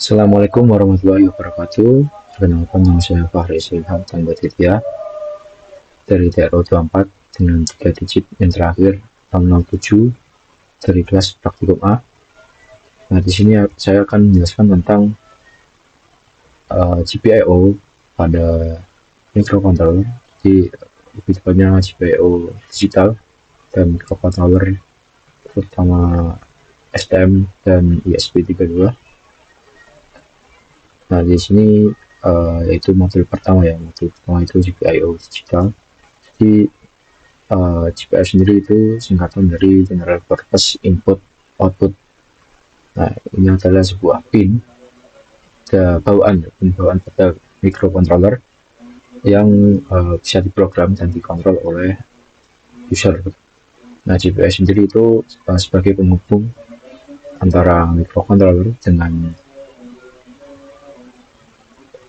Assalamualaikum warahmatullahi wabarakatuh. Perkenalkan nama saya Fahri Silham Tanbatidya dari TRO 24 dengan 3 digit yang terakhir 607 dari kelas praktikum A. Nah, di sini saya akan menjelaskan tentang GPIO pada microcontroller. Jadi lebih tepatnya GPIO digital dan microcontroller terutama STM dan ESP32. Nah, di sini yaitu modul pertama ya. Modul pertama itu GPIO digital. Jadi GPIO sendiri itu singkatan dari General Purpose Input Output. Nah, ini adalah sebuah pin bawaan pada microcontroller yang bisa diprogram dan dikontrol oleh user. Nah, GPIO sendiri itu sebagai penghubung antara microcontroller dengan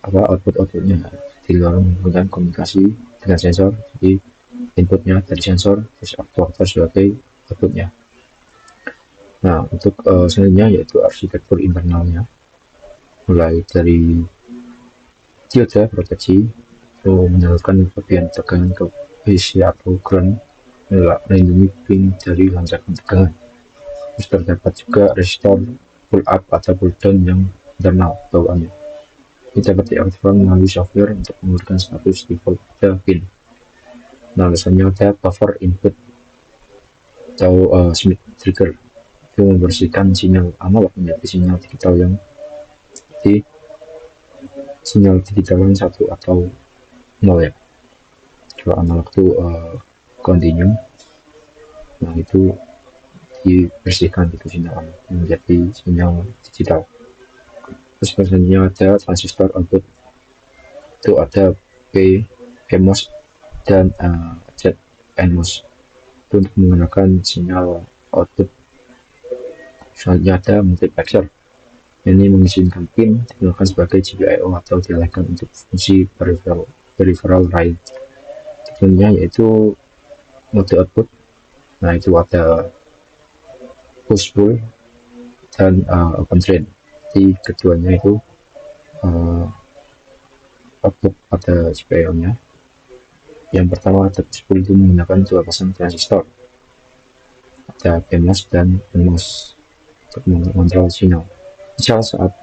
outputnya, di luar menggunakan komunikasi dengan sensor. Jadi inputnya dari sensor, terus aktuator sebagai outputnya. Nah, untuk selanjutnya yaitu arsitektur internalnya, mulai dari diode proteksi itu menyalurkan kelebihan tegangan ke PC atau ground, melindungi pin dari lonjakan tegangan. Terus terdapat juga resistor pull up atau pull down yang internal bawaannya. Ini dapat diaktifkan melalui software untuk menurunkan status default pada pin. Nah, alasannya ada buffer input atau Smith trigger, itu membersihkan sinyal analog menjadi sinyal digital yang seperti sinyal digital yang 1 atau 0 ya. Kalau analog itu continue, nah itu dibersihkan itu sinyal analog menjadi sinyal digital. Terus selanjutnya ada transistor output, itu ada PMOS dan ZNMOS itu untuk menggunakan sinyal output. Selanjutnya ada multiplexer, ini mengizinkan pin digunakan sebagai GPIO atau dialihkan untuk fungsi peripheral lain. Tentunya yaitu mode output. Nah, itu ada push pull dan open drain. Jadi keduanya itu output pada GPIO-nya. Yang pertama ada push pull, itu menggunakan 2 pasang transistor, ada PMOS dan NMOS untuk mengontrol sinyal. Misal saat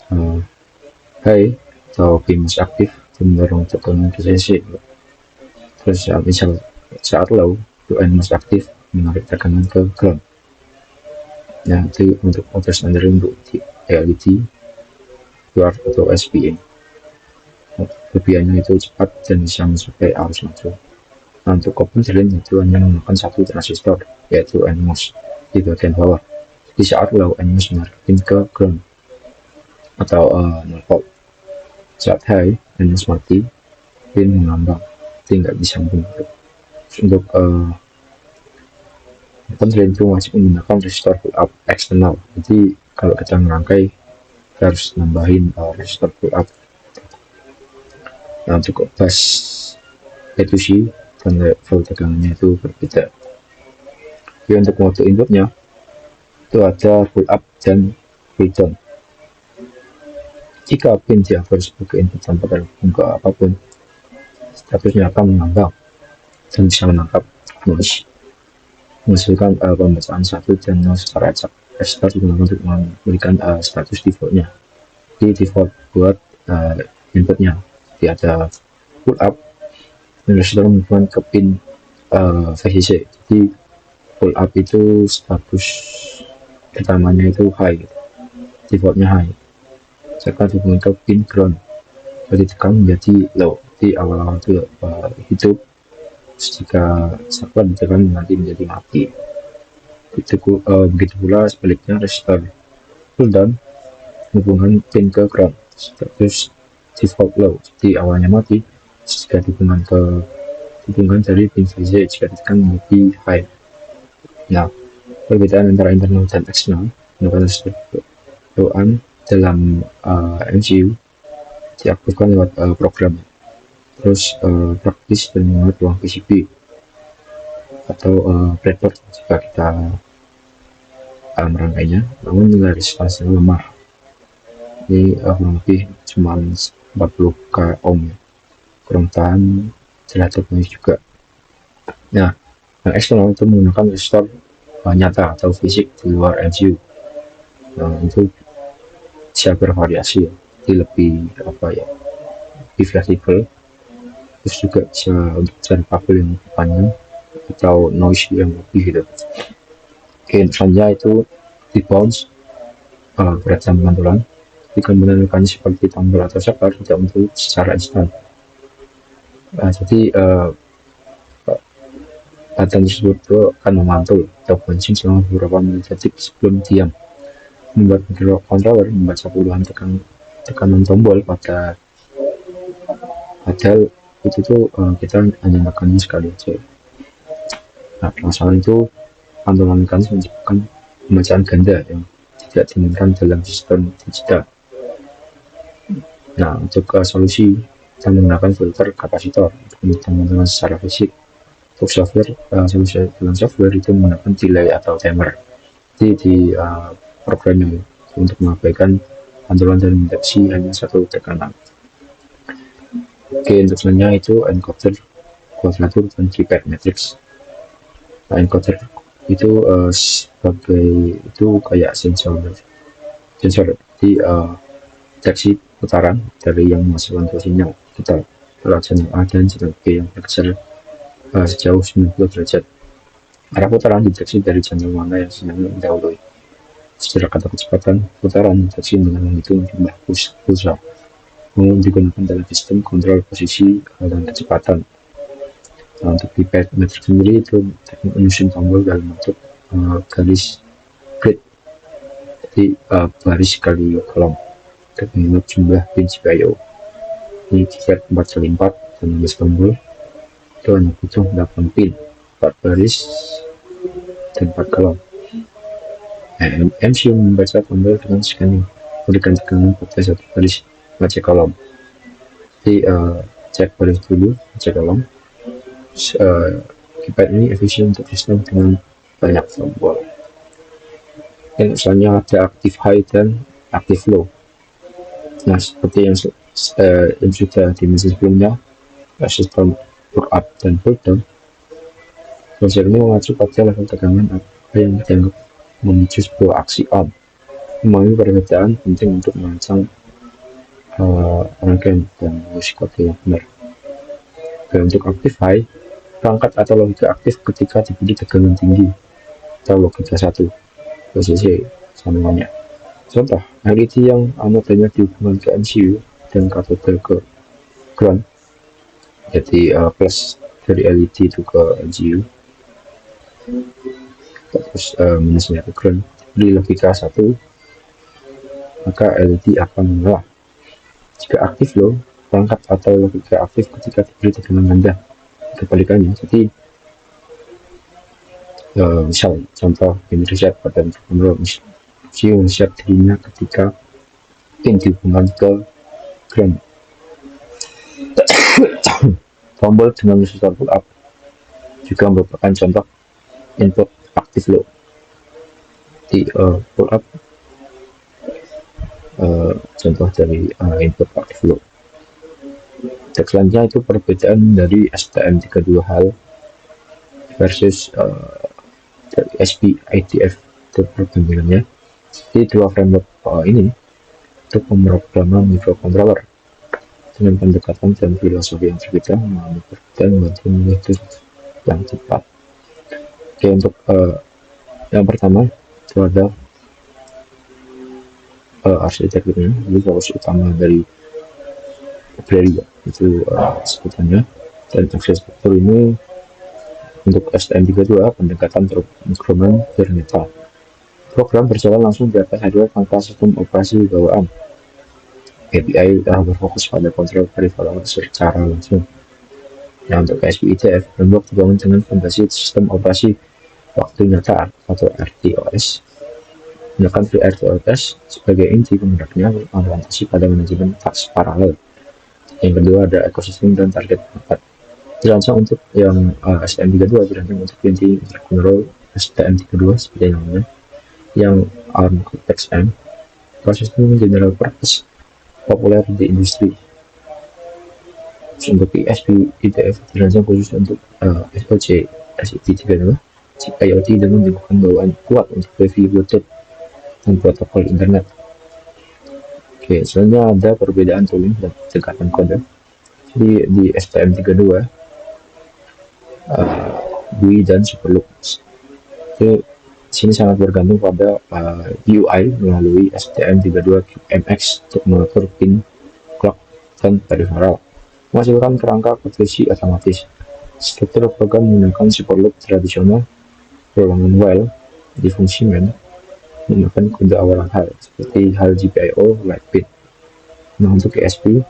high atau PMOS aktif itu mendorong tegangan ke DC. Terus saat low itu NMOS aktif menarik tegangan ke ground. Nah, itu untuk motor standar untuk LED luar atau SPA. Kelebihannya itu cepat dan bisa mencapai arus maju. Nah, untuk open drain itu hanya menggunakan 1 transistor, yaitu NMOS di bagian bawah. Di saat low, NMOS menarik pin ke ground atau 0 volt. Saat high, NMOS mati, pin mengambang, tidak disambung. Untuk open drain itu wajib menggunakan resistor pull up eksternal. Jadi kalau kita merangkai, kita harus nambahin resistor pull up. Nah, untuk bus ETC dan level tegangannya itu berbeda. Jadi untuk mode inputnya itu ada pull up dan pull down. Jika pin diatur sebagai input tanpa terhubung ke apapun, statusnya akan mengambang dan bisa menangkap noise, menghasilkan pembacaan 1 dan 0 secara acak. Resistor digunakan untuk memberikan status defaultnya. Di default buat inputnya, jadi ada pull up, resistor menghubungkan ke pin VCC. Jadi pull up itu status pertamanya itu high, defaultnya high. Jika dihubungkan ke pin ground, jadi tekan menjadi low. Di awal-awal itu hidup, jika setelah ditekan nanti menjadi mati. Begitu pula sebaliknya, resistor pull down hubungan pin ke ground, status default low. Jadi awalnya mati, jika hubungan dari pin VCC, jika ditekan menjadi high. Nah, perbedaan antara internal dan eksternal menggunakan resistor bawaan dalam MCU diaktifkan lewat program. Terus praktis dan menggunakan ruang PCB atau breadboard jika kita merangkainya, namun nilai resistance lemah. Ini kurang lebih cuma 40 k ohm ya, kurang tahan terhadap noise juga. Nah, yang eksternal itu menggunakan resistor nyata atau fisik di luar MCU. Nah, itu bisa bervariasi ya, jadi lebih lebih fleksibel, terus juga bisa untuk jarak kabel yang lebih panjang atau noise yang lebih gitu. Oke, selanjutnya itu di bounce berat dan pantulan. Jadi komponen mekanis seperti tombol atau saklar tidak untuk secara instan. Jadi badan tersebut itu akan memantul atau bouncing selama beberapa detik sebelum diam. Membuat microcontroller membaca puluhan tekanan tombol padahal itu tuh kita hanya tekannya sekali aja. Nah, masalah itu pantulan mekanis menyebabkan pembacaan ganda yang tidak diinginkan dalam sistem digital. Nah, untuk solusi kita menggunakan filter kapasitor untuk menentukan secara fisik. Untuk software, solusi dalam software itu menggunakan delay atau timer. Jadi di programnya untuk mengabaikan pantulan dan mendeteksi hanya satu tekanan. Oke, untuk selanjutnya itu encoder kuadratur dan keypad matrix. Nah, encoder itu sebagai itu kayak sensor di deteksi putaran dari yang menghasilkan sinyal kita lewat channel A dan channel B yang bergeser sejauh 90 derajat. Arah putaran dideteksi dari channel mana yang sinyalnya mendahului. Secara kata kecepatan putaran dideteksi dengan menghitung jumlah pulsa yang digunakan dalam sistem kontrol posisi dan kecepatan. Nah, untuk keypad matrix sendiri itu teknik menyusun tombol dalam bentuk garis grid, jadi baris kali kolom untuk mengingat jumlah pin GPIO. Ini keypad 4x4 dan 16 tombol itu hanya butuh 8 pin, 4 baris dan 4 kolom. MCU membaca tombol dengan scanning memberikan tekanan pada satu baris ngecek kolom. Jadi cek baris dulu, cek kolom. Keypad ini efisien untuk sistem dengan banyak tombol. Dan misalnya ada active high dan active low. Nah, seperti yang sudah dimensi sebelumnya, sistem pull up dan pull down, konsep ini mengacu pada level tekanan apa yang dianggap memicu sebuah aksi on. Memahami perbedaan penting untuk merancang rangkaian dan musik kode yang benar. Dan untuk active high, perangkat atau logika aktif ketika diberi tegangan tinggi atau logika 1 posisi sambungannya. Contoh, LED yang anodanya dihubungkan ke MCU dan katode ke ground, jadi plus dari LED itu ke MCU, terus minusnya ke ground. Di logika 1, maka LED akan menyala. Jika aktif low, perangkat atau logika aktif ketika diberi tegangan rendah. Kebalikannya, jadi misal contoh pin reset pada microcontroller MCU reset dirinya ketika pin dihubungkan ke ground. Tombol dengan resistor pull up juga merupakan contoh input aktif low. Di pull up contoh dari input aktif low. Selanjutnya itu perbedaan dari STM32HAL versus dari SPIDF itu perbandingannya. Jadi dua framework ini untuk pemrograman microcontroller dengan pendekatan dan filosofi yang berbeda, mengalami perbedaan membantu memilih yang tepat. Oke, untuk yang pertama itu ada arsitekturnya, jadi fokus utama dari library itu sebutannya. Dan arsitektur ini untuk STM32 pendekatan pemrograman bare-metal. Program berjalan langsung di atas hardware tanpa sistem operasi bawaan. API berfokus pada kontrol peripheral secara langsung. Nah, untuk SPIDF, framework dibangun dengan fondasi sistem operasi waktu nyata atau RTOS. Menggunakan FreeRTOS sebagai inti, kemudiannya orientasi pada manajemen task paralel. Yang kedua ada ekosistem dan target market. Dirancang untuk yang STM32 dirancang untuk inti microcontroller STM32 seperti namanya, yang ARM Cortex-M Proses ini general purpose, populer di industri. Untuk ESP ITF dirancang khusus untuk SOC SIP32 chip IoT dengan dibutuhkan bawaan kuat untuk Wi-Fi, Bluetooth, dan protokol internet. Oke, selanjutnya ada perbedaan tooling dan tingkatan kode. Jadi di STM32 GUI dan Superloop. Itu sini sangat bergantung pada UI melalui STM32MX untuk mengatur pin, clock, dan peripheral, menghasilkan kerangka konversi otomatis. Struktur program menggunakan Superloop tradisional, perulangan while di fungsi main menggunakan kode awal hal seperti hal GPIO, light pin. Nah, untuk ESP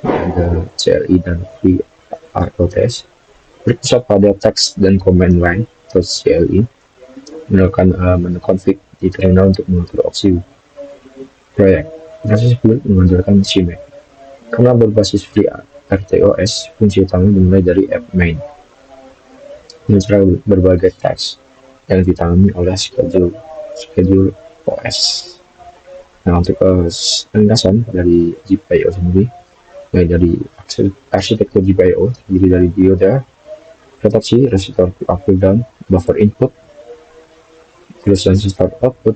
ada CLI dan VROTS berpusat pada teks dan command line atau CLI, menggunakan menu config di terminal untuk mengatur opsi proyek. Proses build mengandalkan CMake. Karena berbasis FreeRTOS, fungsi utama dimulai dari app main, mencari berbagai teks yang ditangani oleh schedule OS. Nah, untuk ringkasan dari GPIO sendiri, mulai dari arsitektur GPIO terdiri dari dioda, proteksi, resistor up down, buffer input, terus transistor output,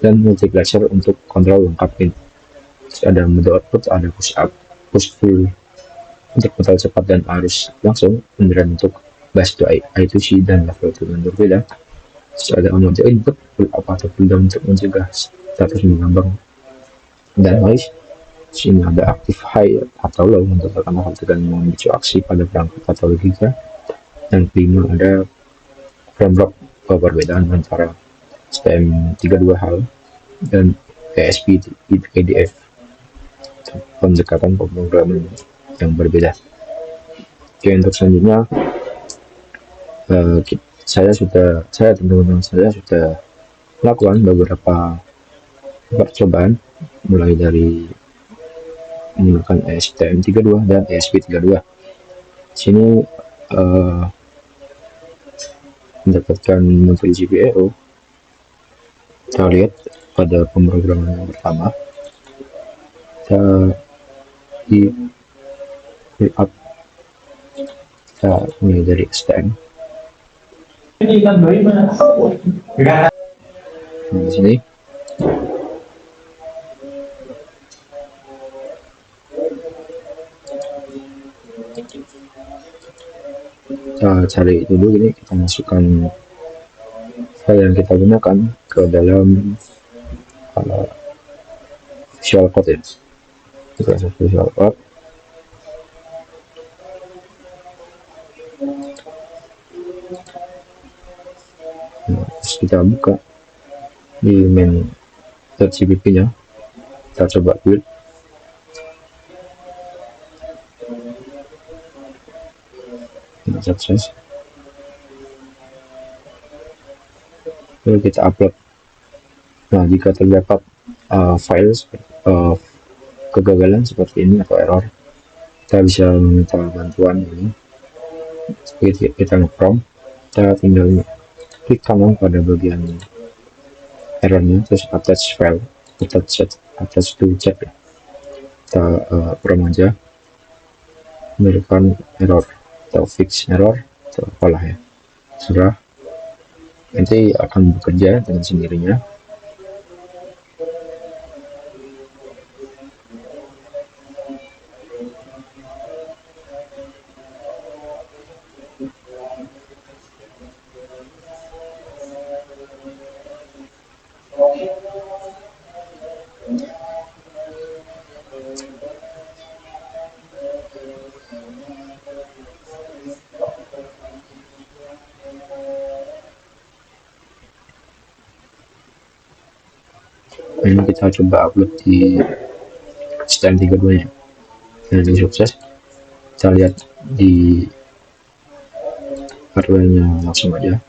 dan multiplexer untuk kontrol lengkap pin. Terus ada mode output, ada push up, push pull untuk kontrol cepat dan arus langsung, kemudian untuk bus to I2C dan level 2 berbeda. Terus ada mode input, pull up atau pull down untuk mencegah status mengambang dan noise. Sini ada active high atau low untuk tekan hal tegan memicu aksi pada perangkat atau logika. Yang kelima ada frame block, perbedaan antara STM32HAL dan ESP IDF, pendekatan pemrograman yang berbeda. Oke, untuk selanjutnya saya teman-teman saya sudah melakukan beberapa percobaan mulai dari menggunakan STM32 dan ESP32. Sini mendapatkan model GPIO. Kita lihat pada pemrograman yang pertama, kita di build up, kita mulai dari STM. Di sini kita cari dulu, ini kita masukkan file yang kita gunakan ke dalam Visual Code. Kita masuk Visual Code. Nah, terus kita buka di main.cpp nya, kita coba build. Sukses. Lalu kita upload. Nah, jika terdapat file kegagalan seperti ini atau error, kita bisa meminta bantuan ini. Kita nge-prompt, kita tinggal klik kanan pada bagian errornya, terus attach file, attach to chat. Kita prompt aja, memberikan error atau fix error atau apalah ya, serah, nanti akan bekerja dengan sendirinya. Ini kita coba upload di STM32 nya, dan ini sukses. Kita lihat di hardware nya langsung aja.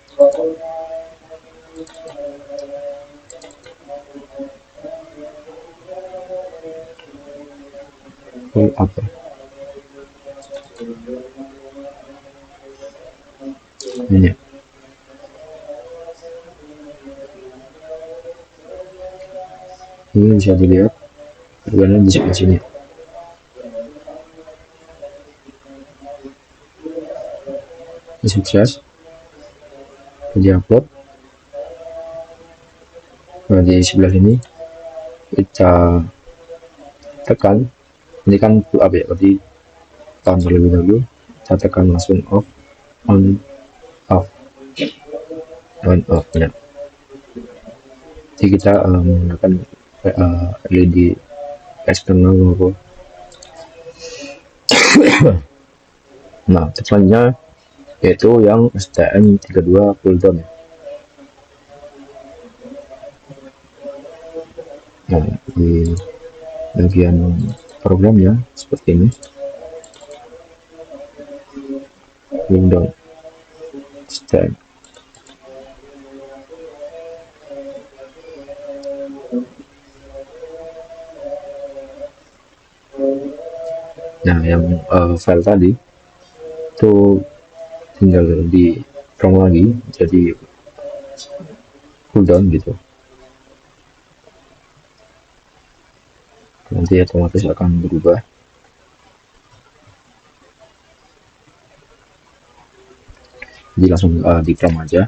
Apa ini? Ini bisa dilihat perubahannya di sebelah sini. Ini sukses, di upload. Nah, di sebelah sini kita tekan, ini kan pull up ya, berarti tahan terlebih dahulu, kita tekan langsung off, on, off, on, off ya. Jadi kita menggunakan LED eksternal maupun. Nah, depannya yaitu yang STM32 pull down. Nah, di bagian programnya seperti ini, Windows STM. Nah, yang file tadi itu tinggal di from lagi jadi pull down gitu, nanti otomatis akan berubah. Jadi langsung di from aja.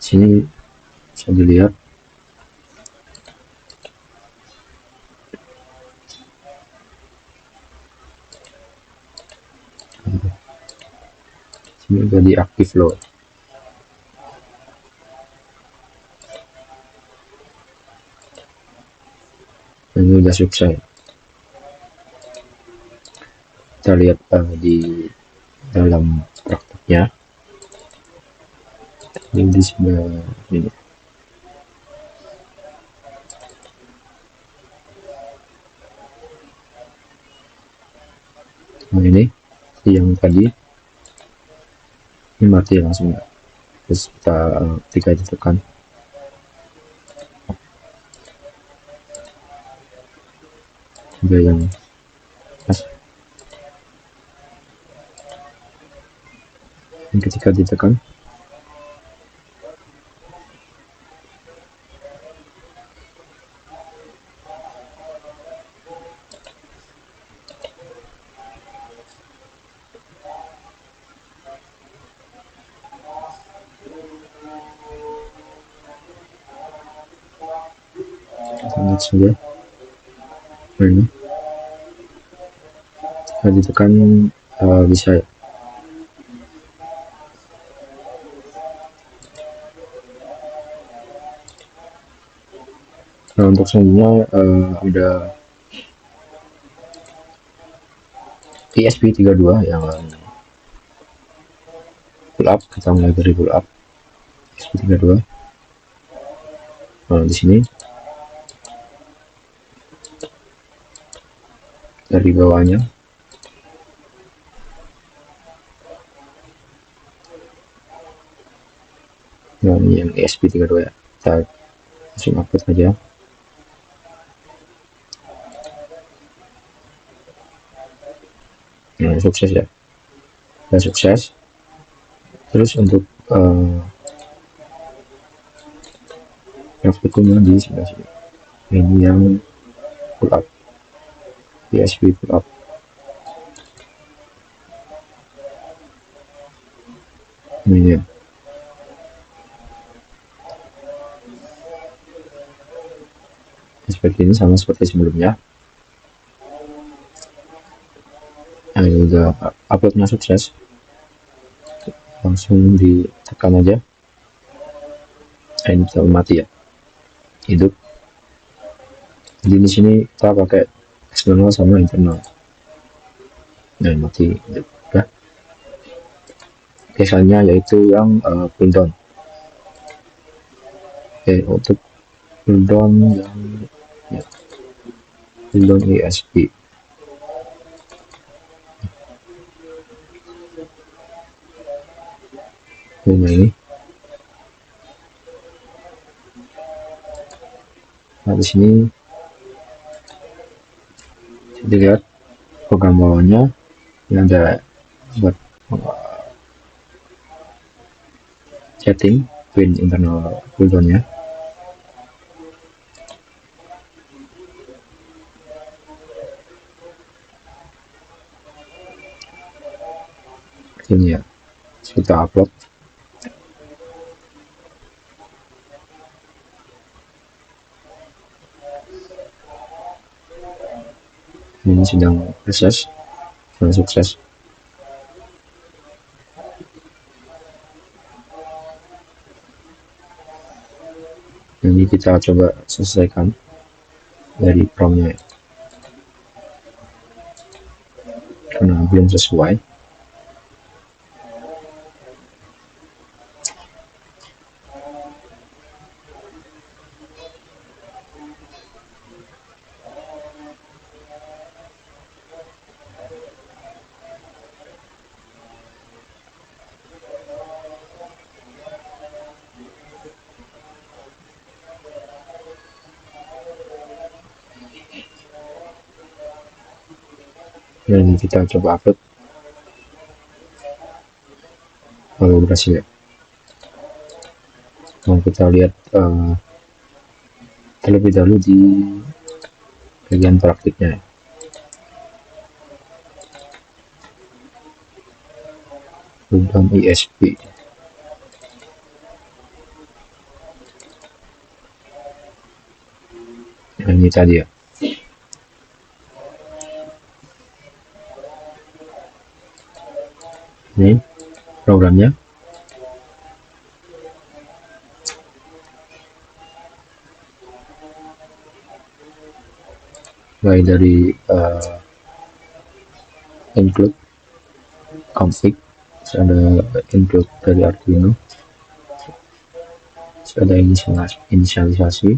Sini bisa dilihat sini udah diaktif loh. Ini udah sukses. Kita lihat di dalam prakteknya ini di sebelah ini. Nah, ini yang tadi ini mati langsung, terus kita ketika ditekan ada yang pas, ini ketika ditekan lihat saja. Nah, ini kalau ditekan bisa ya. Nah, untuk selanjutnya ada ESP32 yang pull up. Kita mulai dari pull up ESP32. Nah, di sini dari bawahnya yang ESP32 ya, kita langsung upload saja. Nah, sukses ya, sudah sukses. Terus untuk grafiknya di sebelah sini, ini yang pull up, ESP pull up. Ini ya. Seperti ini, sama seperti sebelumnya. Nah, ini udah uploadnya sukses, langsung ditekan aja. Ini bisa mati ya, hidup. Jadi di sini kita pakai eksternal sama internal. Nah, mati hidup ya. Biasanya yaitu yang pull down. Oke, untuk pull down yang ya, pull down ESP. Ini. Nah, di sini dilihat program bawahnya ini ada buat setting pin internal cooldownnya. Ini ya, kita upload. Ini sedang proses, sudah sukses. Ini kita coba selesaikan dari promnya karena belum sesuai. Dan kita coba upload, lalu berhasil ya. Nah, kita lihat terlebih dahulu di bagian praktiknya. Program ISP. Nah, ini tadi ya. Ini programnya. Mulai dari include config, ada include dari Arduino, ada inisialisasi,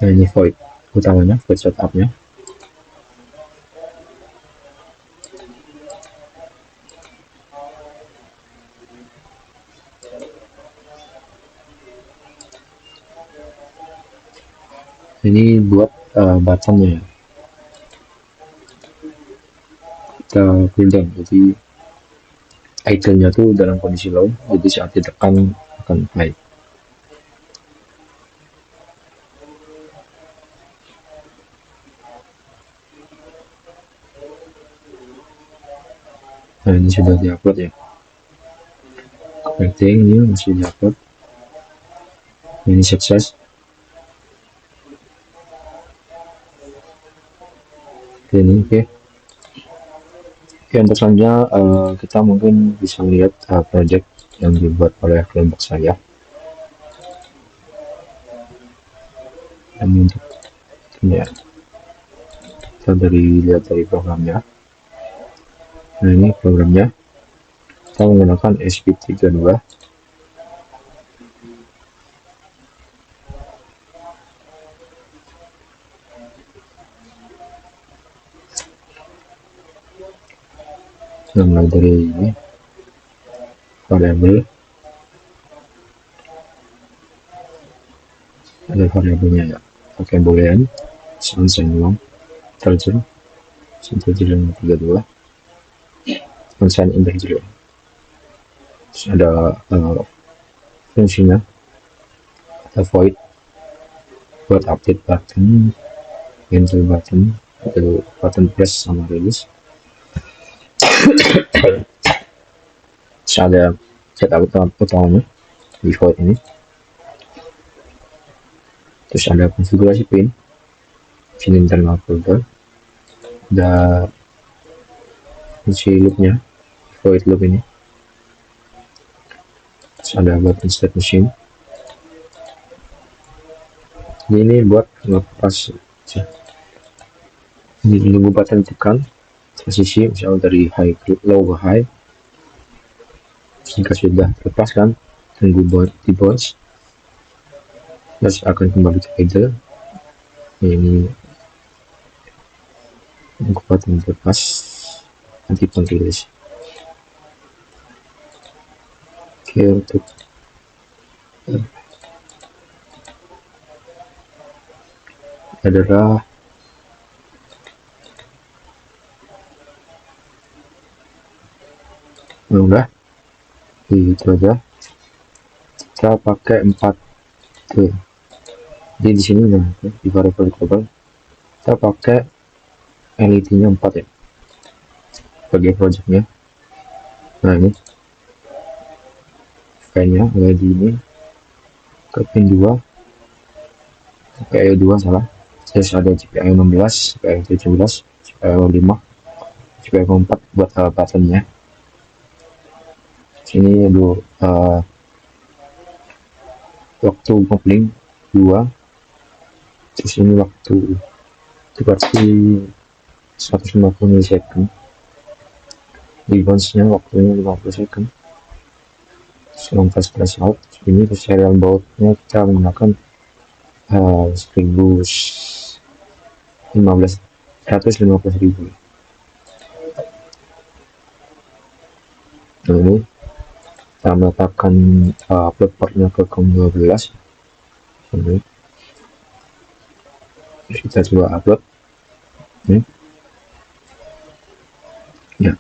nah ini void utamanya, void setupnya. Ini buat buttonnya ya, kita cool down, jadi idle-nya tuh dalam kondisi low, jadi saat ditekan akan high. Nah, ini sudah diupload ya. Connecting ini masih diupload. Ini sukses. Ini oke. Oke, untuk selanjutnya kita mungkin bisa melihat project yang dibuat oleh kelompok saya. Dan untuk ini ya, kita lihat dari programnya. Nah, ini programnya. Kita menggunakan SP32. Nah, mulai dari ini variabel, ada variabelnya ya, pakai boolean, sunshine long, integer, integer 32, sunshine integer. Terus ada fungsinya, ada void buat update button, cancel button, itu button press sama release. Terus ada setup utamanya di void ini. Terus ada konfigurasi pin internal folder, ada fungsi loopnya, void loop ini. Terus ada button state machine, ini buat ngelepas ini nunggu button tekan transisi misalnya dari high ke low ke high. Jika sudah terlepaskan, tunggu di bounce, terus akan kembali ke idle. Ini nunggu button terlepas, nanti pun release. Oke, untuk adalah Nah, udah itu aja, kita pakai 4. Oke, jadi di sini nah di variable global kita pakai LED nya 4 ya sebagai projectnya. Nah ini kayaknya LED ini ke pin 2, GPIO 2 salah, terus ada GPIO 16, GPIO 17, GPIO 5, GPIO 4 buat buttonnya. Sini dulu waktu kopling 2, terus ini waktu itu berarti 150 milisecond, bounce nya waktunya 50 second, long fast flash out. Ini serial bautnya kita menggunakan 150.000. Nah ini kita meletakkan upload portnya ke COM12 ini. Terus kita coba upload ini ya,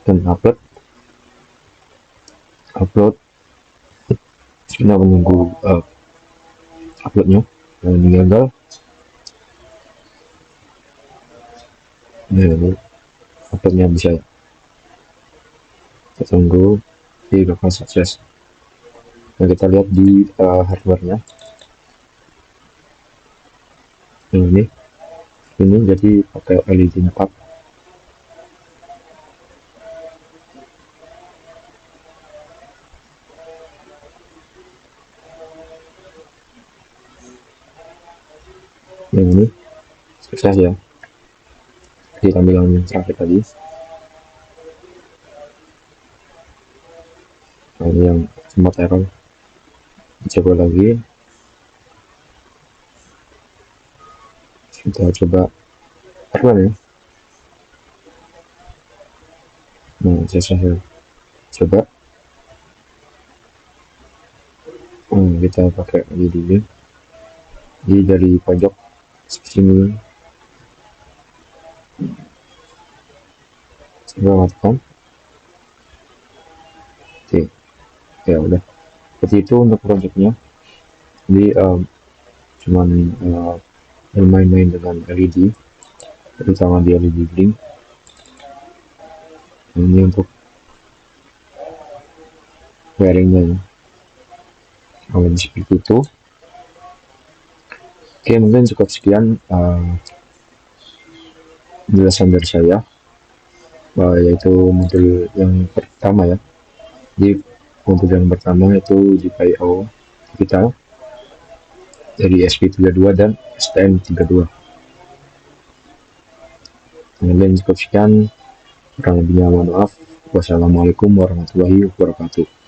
dan upload kita menunggu uploadnya. Nah ini gagal. Nah ini uploadnya bisa ya, kita tunggu di bakal sukses. Nah kita lihat di hardware-nya. Nah ini jadi pakai LED 4. Nah ini sukses ya di tampilan yang terakhir tadi. Nah ini yang sempat error, coba lagi, kita coba error ya. Nah saya coba kita pakai LED ini. Jadi dari pojok sini coba matikan. Oke ya udah seperti itu untuk projectnya. Jadi cuman bermain-main dengan LED, terutama di LED blink. Ini untuk wiringnya ya. Seperti itu. Oke, mungkin cukup sekian penjelasan dari saya, yaitu modul yang pertama ya. Di modul yang pertama itu GPIO digital dari SP32 dan STM32. Kemudian cukup sekian, kurang lebihnya mohon maaf. Wassalamualaikum warahmatullahi wabarakatuh.